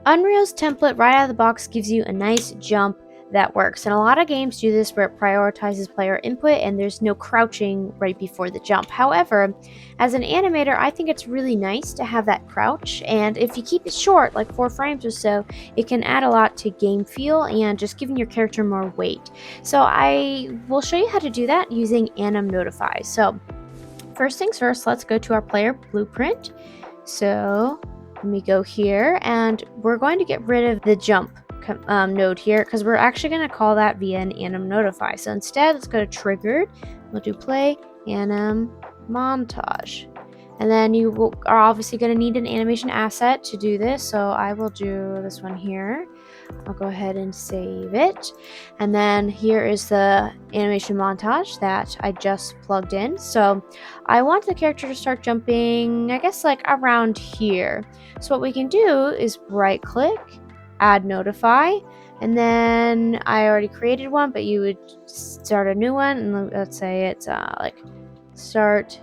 Unreal's template right out of the box gives you a nice jump that works, and a lot of games do this where it prioritizes player input and there's no crouching right before the jump. However, as an animator, I think it's really nice to have that crouch, and if you keep it short, like 4 frames or so, it can add a lot to game feel and just giving your character more weight. So I will show you how to do that using anim notifies. So first things first, let's go to our player blueprint. So let me go here, and we're going to get rid of the jump node here because we're actually going to call that via an anim notify. So instead, let's go to triggered. We'll do play anim montage. And then you are obviously going to need an animation asset to do this. So I will do this one here. I'll go ahead and save it. And then here is the animation montage that I just plugged in. So I want the character to start jumping, I guess like around here. So what we can do is right click, add notify, and then I already created one, but you would start a new one, and let's say it's like start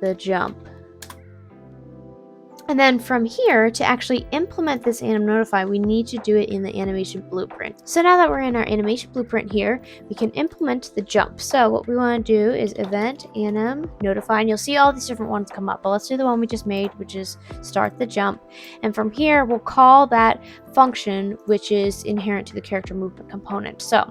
the jump. And then from here, to actually implement this anim notify, we need to do it in the animation blueprint. So now that we're in our animation blueprint here, we can implement the jump. So what we want to do is event anim notify, and you'll see all these different ones come up, but let's do the one we just made, which is start the jump. And from here, we'll call that function, which is inherent to the character movement component. So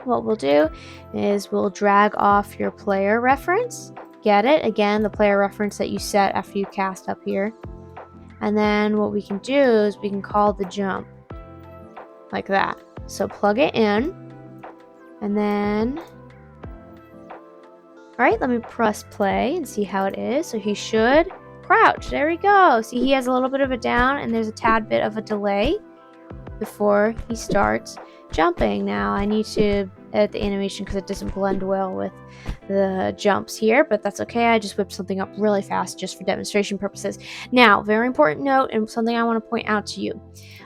what we'll do is we'll drag off your player reference. Get it? Again, the player reference that you set after you cast up here. And then what we can do is we can call the jump like that. So plug it in, and then, all right, let me press play and see how it is. So he should crouch. There we go. See, he has a little bit of a down, and there's a tad bit of a delay before he starts jumping. Now I need to edit the animation because it doesn't blend well with the jumps here, but that's okay. I just whipped something up really fast just for demonstration purposes. Now, very important note, and something I want to point out to you.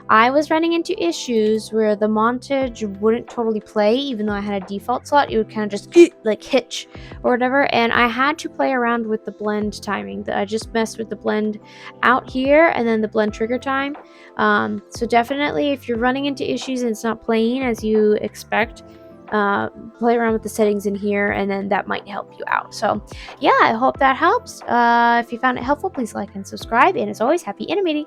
I was running into issues where the montage wouldn't totally play, even though I had a default slot. It would kind of just like hitch or whatever, and I had to play around with the blend timing. I just messed with the blend out here and then the blend trigger time. So definitely, if you're running into issues and it's not playing as you expect, play around with the settings in here, and then that might help you out. So yeah, I hope that helps. If you found it helpful, please like and subscribe, and as always, happy animating.